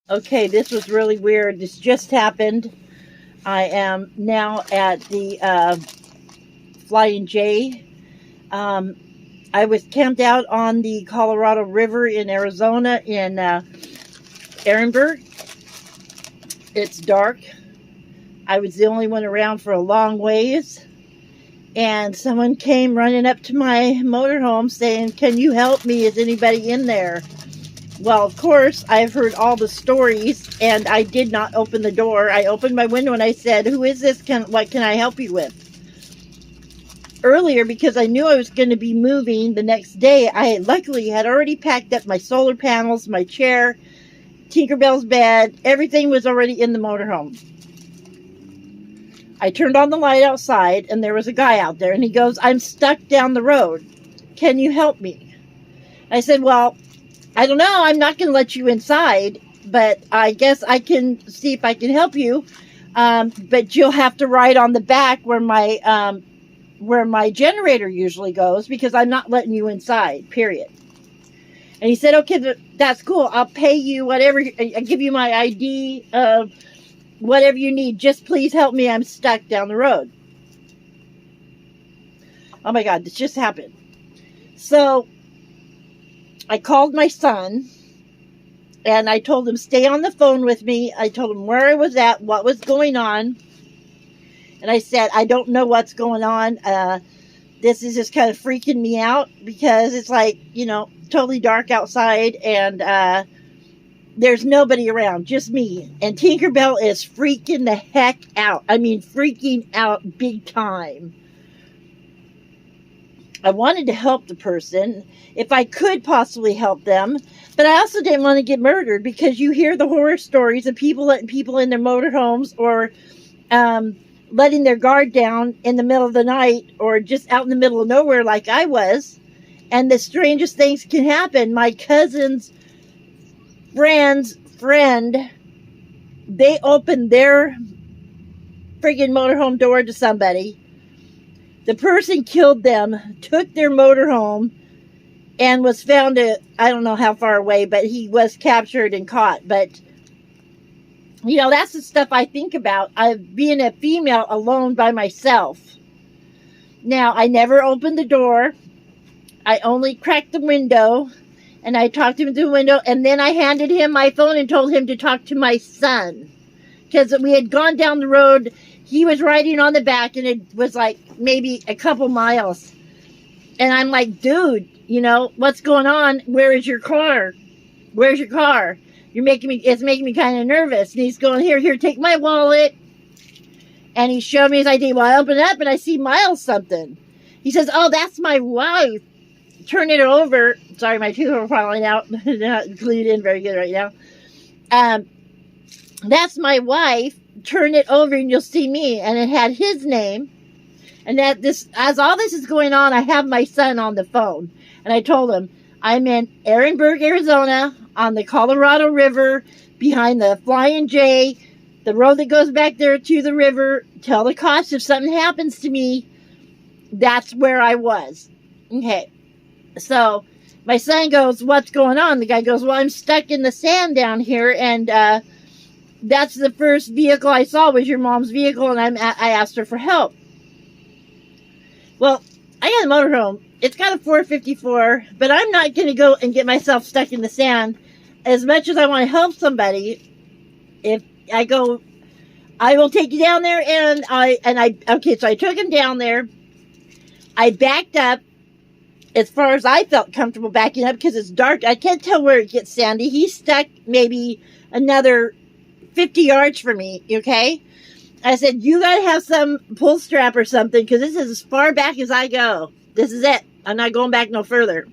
Okay, this was really weird. This just happened. I am now at the Flying J. I was camped out on the Colorado River in Arizona in Ehrenberg. It's dark. I was the only one around for a long ways. And someone came running up to my motorhome saying, "Can you help me? Is anybody in there?" Well, of course, I've heard all the stories, and I did not open the door. I opened my window and I said, "Who is this? What can I help you with?" Earlier, because I knew I was going to be moving the next day, I luckily had already packed up my solar panels, my chair, Tinkerbell's bed. Everything was already in the motorhome. I turned on the light outside, and there was a guy out there, and he goes, "I'm stuck down the road. Can you help me?" I said, "Well, I don't know. I'm not going to let you inside, but I guess I can see if I can help you. But you'll have to ride on the back where my generator usually goes, because I'm not letting you inside, period." And he said, "Okay, that's cool. I'll pay you whatever. I'll give you my ID, whatever you need. Just please help me. I'm stuck down the road." Oh my God, this just happened. So I called my son and I told him, "Stay on the phone with me." I told him where I was at, what was going on. And I said, "I don't know what's going on. This is just kind of freaking me out because it's like, totally dark outside and there's nobody around, just me. And Tinkerbell is freaking the heck out. I mean, freaking out big time." I wanted to help the person if I could possibly help them, but I also didn't want to get murdered, because you hear the horror stories of people letting people in their motorhomes, or letting their guard down in the middle of the night, or just out in the middle of nowhere like I was, and the strangest things can happen. My cousin's friend, they opened their friggin' motorhome door to somebody. The person killed them, took their motorhome, and was found I don't know how far away, but he was captured and caught. But, that's the stuff I think about. Being a female alone by myself. Now, I never opened the door. I only cracked the window, and I talked to him through the window, and then I handed him my phone and told him to talk to my son. Because we had gone down the road. He was riding on the back, and it was like maybe a couple miles. And I'm like, "Dude, what's going on? Where is your car? Where's your car? It's making me kind of nervous." And he's going, here, take my wallet. And he showed me his ID. Well, I open it up and I see Miles something. He says, "Oh, that's my wife." Turn it over. Sorry, my teeth are falling out. They're not glued in very good right now. That's my wife. Turn it over and you'll see me. And it had his name. And as all this is going on, I have my son on the phone. And I told him, "I'm in Ehrenberg, Arizona, on the Colorado River, behind the Flying J, the road that goes back there to the river. Tell the cops if something happens to me." That's where I was. Okay. So my son goes, "What's going on?" The guy goes, "Well, I'm stuck in the sand down here, and that's the first vehicle I saw was your mom's vehicle, and I asked her for help." Well, I got a motorhome. It's got a 454, but I'm not going to go and get myself stuck in the sand. As much as I want to help somebody, if I go, I will take you down there, okay, so I took him down there. I backed up as far as I felt comfortable backing up, because it's dark. I can't tell where it gets sandy. He's stuck maybe another 50 yards from me, okay? I said, "You got to have some pull strap or something, because this is as far back as I go. This is it. I'm not going back no further."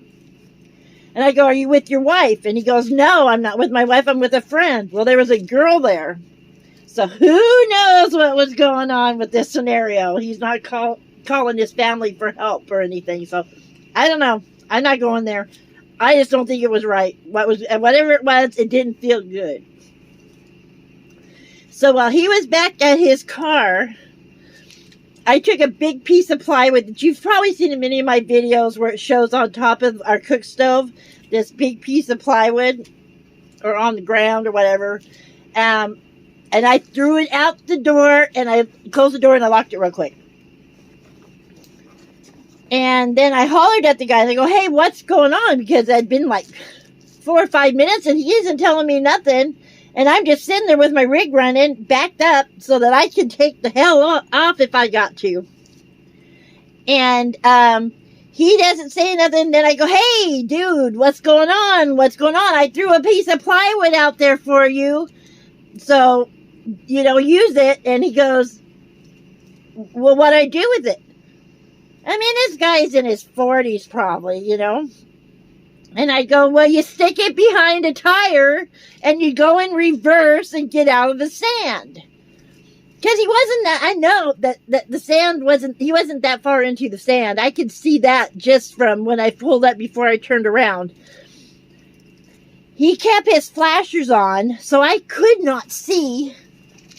And I go, "Are you with your wife?" And he goes, "No, I'm not with my wife. I'm with a friend." Well, there was a girl there. So who knows what was going on with this scenario. He's not calling his family for help or anything. So I don't know. I'm not going there. I just don't think it was right. Whatever it was, it didn't feel good. So while he was back at his car, I took a big piece of plywood that you've probably seen in many of my videos, where it shows on top of our cook stove, this big piece of plywood. or on the ground or whatever. And I threw it out the door, and I closed the door, and I locked it real quick. And then I hollered at the guy. I go, hey, what's going on? Because I'd been like 4 or 5 minutes, and he isn't telling me nothing. And I'm just sitting there with my rig running, backed up, so that I can take the hell off if I got to. And he doesn't say nothing. Then I go, hey, dude, what's going on? What's going on? I threw a piece of plywood out there for you. So, use it. And he goes, well, what'd I do with it? I mean, this guy's in his 40s probably, And I go, well, you stick it behind a tire and you go in reverse and get out of the sand. Because he wasn't that, I know that the sand he wasn't that far into the sand. I could see that just from when I pulled up before I turned around. He kept his flashers on, so I could not see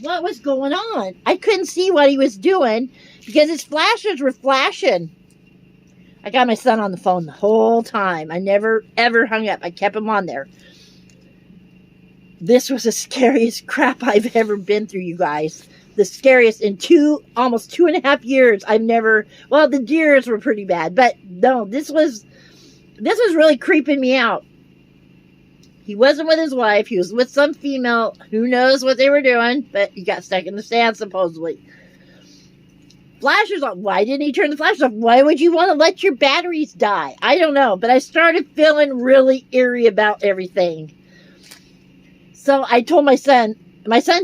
what was going on. I couldn't see what he was doing because his flashers were flashing. I got my son on the phone the whole time. I never, ever hung up. I kept him on there. This was the scariest crap I've ever been through, you guys. The scariest in almost 2.5 years. The deers were pretty bad, but no, this was really creeping me out. He wasn't with his wife. He was with some female. Who knows what they were doing, but he got stuck in the sand, supposedly. Flashers on. Why didn't he turn the flashers off? Why would you want to let your batteries die? I don't know, but I started feeling really eerie about everything. So I told my son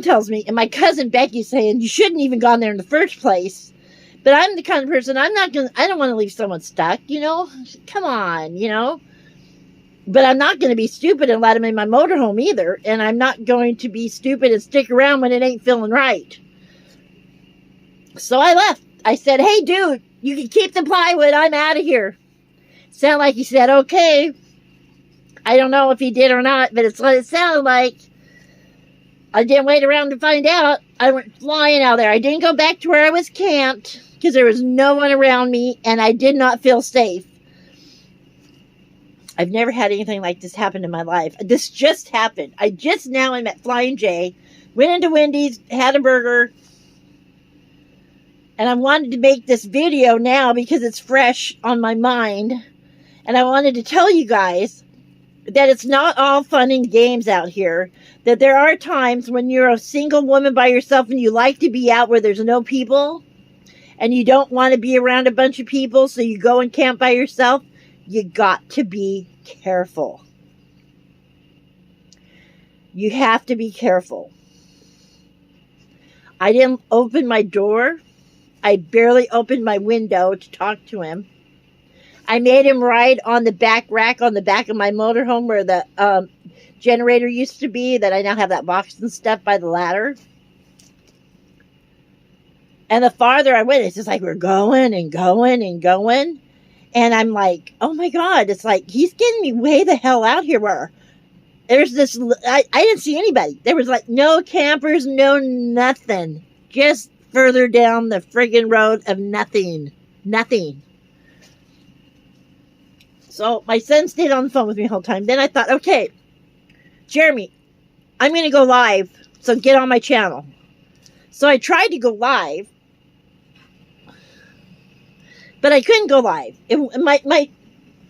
tells me, and my cousin Becky's saying, you shouldn't even gone there in the first place. But I'm the kind of person, I don't want to leave someone stuck, Come on, But I'm not going to be stupid and let him in my motorhome either. And I'm not going to be stupid and stick around when it ain't feeling right. So I left. I said, hey, dude, you can keep the plywood. I'm out of here. Sounded like he said, okay. I don't know if he did or not, but it's what it sounded like. I didn't wait around to find out. I went flying out there. I didn't go back to where I was camped because there was no one around me and I did not feel safe. I've never had anything like this happen in my life. This just happened. I just now am at Flying J, went into Wendy's, had a burger, and I wanted to make this video now because it's fresh on my mind. And I wanted to tell you guys that it's not all fun and games out here. That there are times when you're a single woman by yourself and you like to be out where there's no people and you don't want to be around a bunch of people, so you go and camp by yourself. You got to be careful. You have to be careful. I didn't open my door. I barely opened my window to talk to him. I made him ride on the back rack on the back of my motorhome where the generator used to be, that I now have that box and stuff by the ladder. And the farther I went, it's just like we're going and going and going. And I'm like, oh my God, it's like he's getting me way the hell out here where there's this, I didn't see anybody. There was like no campers, no nothing. Just further down the friggin' road of nothing. Nothing. So my son stayed on the phone with me the whole time. Then I thought, okay, Jeremy, I'm going to go live, so get on my channel. So I tried to go live, but I couldn't go live.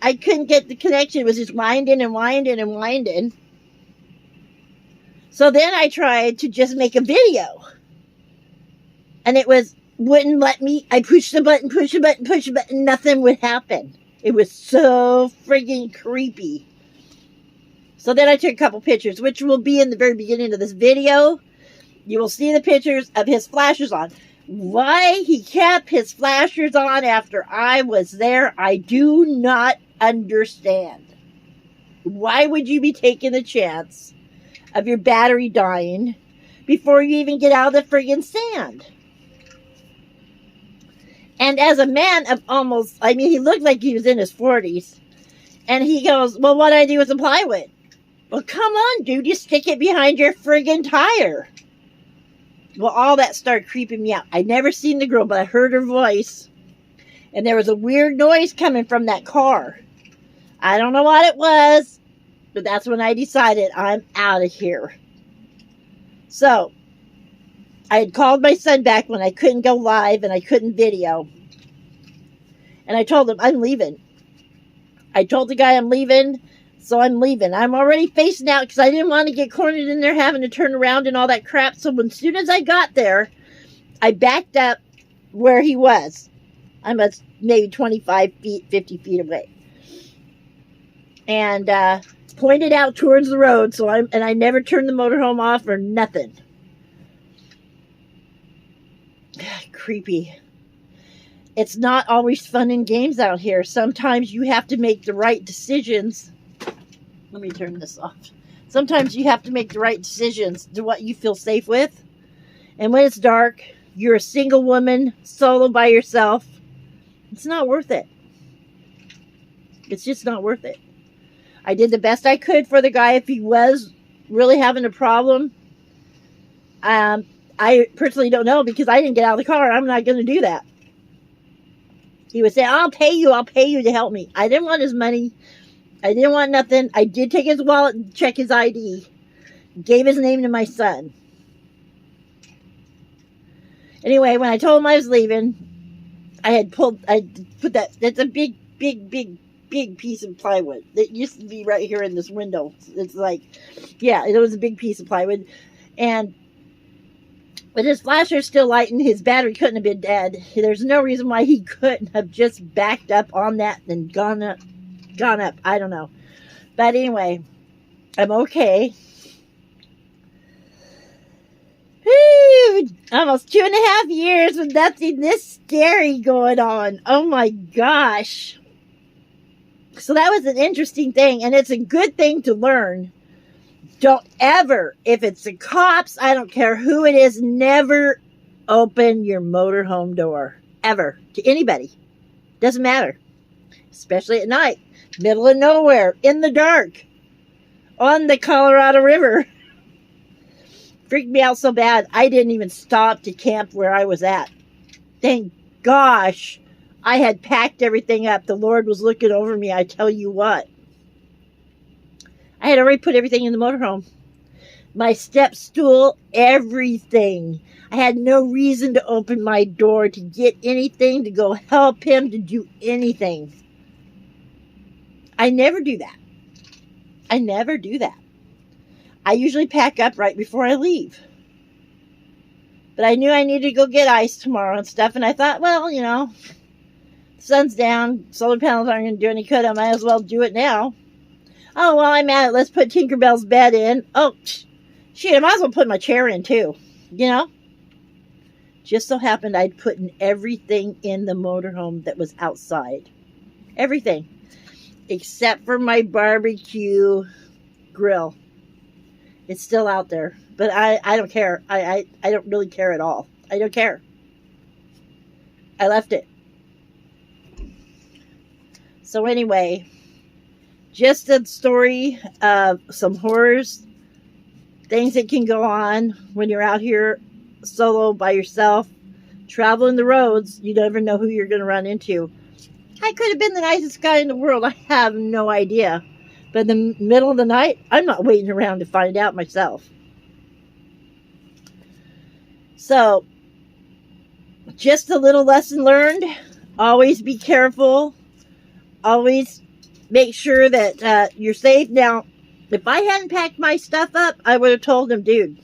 I couldn't get the connection. It was just winding and winding and winding. So then I tried to just make a video. And it wouldn't let me. I pushed the button, push the button, push the button. Nothing would happen. It was so friggin' creepy. So then I took a couple pictures, which will be in the very beginning of this video. You will see the pictures of his flashers on. Why he kept his flashers on after I was there, I do not understand. Why would you be taking the chance of your battery dying before you even get out of the friggin' sand? And as a man of almost, he looked like he was in his 40s. And he goes, well, what'd I do with the plywood? Well, come on, dude. You stick it behind your friggin' tire. Well, all that started creeping me out. I'd never seen the girl, but I heard her voice. And there was a weird noise coming from that car. I don't know what it was. But that's when I decided I'm out of here. So, I had called my son back when I couldn't go live and I couldn't video. And I told him, I'm leaving. I told the guy I'm leaving, so I'm leaving. I'm already facing out because I didn't want to get cornered in there having to turn around and all that crap. So as soon as I got there, I backed up where he was. I'm maybe 25 feet, 50 feet away. And pointed out towards the road. And I never turned the motorhome off or nothing. Creepy. It's not always fun and games out here. Sometimes you have to make the right decisions. Let me turn this off. Sometimes you have to make the right decisions to what you feel safe with. And when it's dark, you're a single woman, solo by yourself. It's not worth it. It's just not worth it. I did the best I could for the guy if he was really having a problem. I personally don't know because I didn't get out of the car. I'm not going to do that. He would say, I'll pay you to help me. I didn't want his money. I didn't want nothing. I did take his wallet and check his ID. Gave his name to my son. Anyway, when I told him I was leaving, I put that, that's a big piece of plywood. It used to be right here in this window. It's like, yeah, it was a big piece of plywood. And with his flasher still lighting, his battery couldn't have been dead. There's no reason why he couldn't have just backed up on that and gone up. I don't know. But anyway, I'm okay. Whew, almost 2.5 years with nothing this scary going on. Oh my gosh. So that was an interesting thing, and it's a good thing to learn. Don't ever, if it's the cops, I don't care who it is, never open your motorhome door. Ever. To anybody. Doesn't matter. Especially at night. Middle of nowhere. In the dark. On the Colorado River. Freaked me out so bad, I didn't even stop to camp where I was at. Thank gosh. I had packed everything up. The Lord was looking over me, I tell you what. I had already put everything in the motorhome. My step stool, everything. I had no reason to open my door to get anything, to go help him, to do anything. I never do that. I never do that. I usually pack up right before I leave. But I knew I needed to go get ice tomorrow and stuff, and I thought, well, you know, the sun's down, solar panels aren't going to do any good, I might as well do it now. Oh, well, I'm at it. Let's put Tinkerbell's bed in. Oh, shit, I might as well put my chair in, too. You know? Just so happened I'd put in everything in the motorhome that was outside. Everything. Except for my barbecue grill. It's still out there. But I don't care. I don't really care at all. I don't care. I left it. So anyway, just a story of some horrors, things that can go on when you're out here solo by yourself, traveling the roads. You never know who you're going to run into. I could have been the nicest guy in the world. I have no idea. But in the middle of the night, I'm not waiting around to find out myself. So, just a little lesson learned. Always be careful. Always make sure that you're safe. Now, if I hadn't packed my stuff up, I would have told him, dude,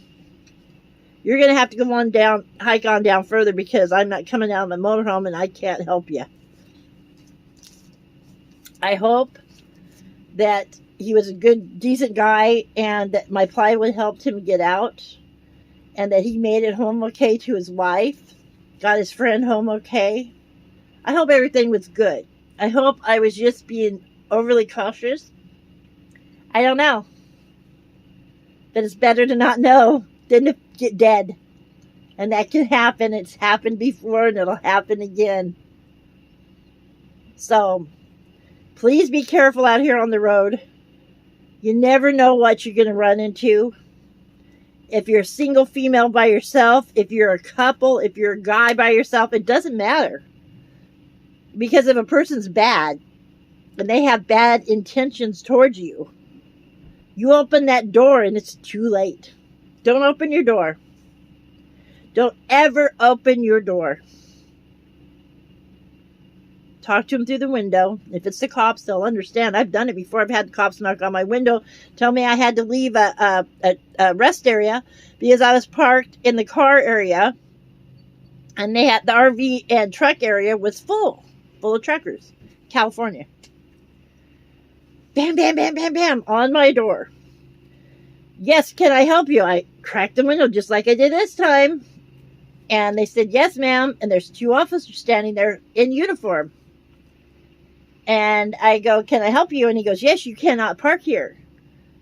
you're going to have to go on down, hike on down further because I'm not coming out of my motorhome and I can't help you. I hope that he was a good, decent guy and that my plywood helped him get out and that he made it home okay to his wife, got his friend home okay. I hope everything was good. I hope I was just being overly cautious. I don't know. But it's better to not know than to get dead. And that can happen. It's happened before and it'll happen again. So, please be careful out here on the road. You never know what you're going to run into. If you're a single female by yourself, if you're a couple, if you're a guy by yourself, it doesn't matter. Because if a person's bad, and they have bad intentions towards you, You open that door and it's too late. Don't open your door. Don't ever open your door. Talk to them through the window. If it's the cops, they'll understand. I've done it before. I've had the cops knock on my window, tell me I had to leave a rest area because I was parked in the car area, and they had the RV and truck area was full of truckers. California. Bam, bam, bam, bam, bam, on my door. Yes, can I help you? I cracked the window just like I did this time. And they said, yes, ma'am. And there's 2 officers standing there in uniform. And I go, can I help you? And he goes, yes, you cannot park here.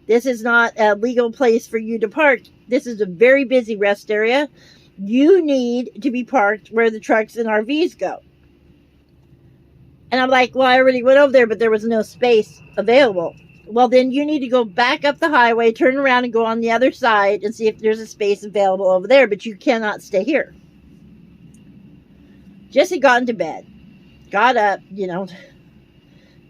This is not a legal place for you to park. This is a very busy rest area. You need to be parked where the trucks and RVs go. And I'm like, well, I already went over there, but there was no space available. Well, then you need to go back up the highway, turn around and go on the other side and see if there's a space available over there, but you cannot stay here. Jesse got into bed, got up,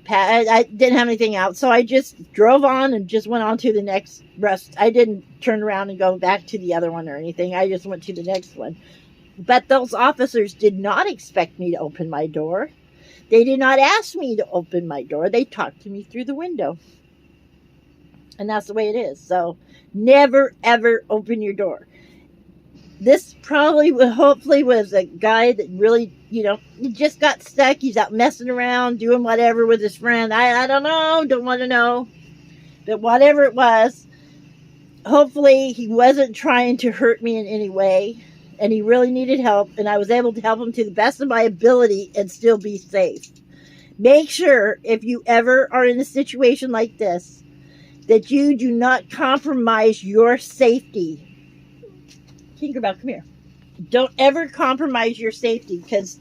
I didn't have anything out, so I just drove on and just went on to the next rest. I didn't turn around and go back to the other one or anything. I just went to the next one. But those officers did not expect me to open my door. They did not ask me to open my door. They talked to me through the window. And that's the way it is. So never, ever open your door. This hopefully was a guy that really, he just got stuck. He's out messing around, doing whatever with his friend. I don't know. Don't want to know. But whatever it was, hopefully he wasn't trying to hurt me in any way. And he really needed help. And I was able to help him to the best of my ability and still be safe. Make sure if you ever are in a situation like this, that you do not compromise your safety. Tinkerbell, come here. Don't ever compromise your safety, because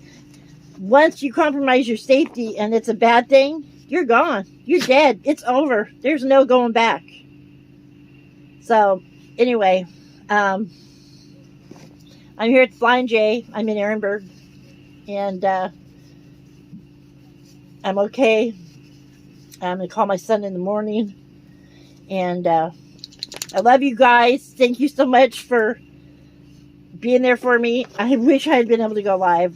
once you compromise your safety and it's a bad thing, you're gone. You're dead. It's over. There's no going back. So, anyway, I'm here at Flying J. I'm in Ehrenberg, and I'm okay. I'm going to call my son in the morning, and I love you guys. Thank you so much for being there for me. I wish I had been able to go live.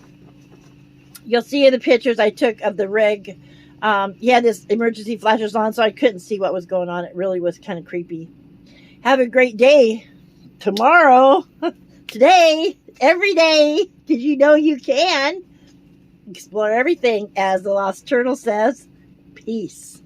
You'll see in the pictures I took of the rig. He had his emergency flashes on, so I couldn't see what was going on. It really was kind of creepy. Have a great day. Tomorrow, today, every day, because you know you can. Explore everything, as the Lost Turtle says. Peace.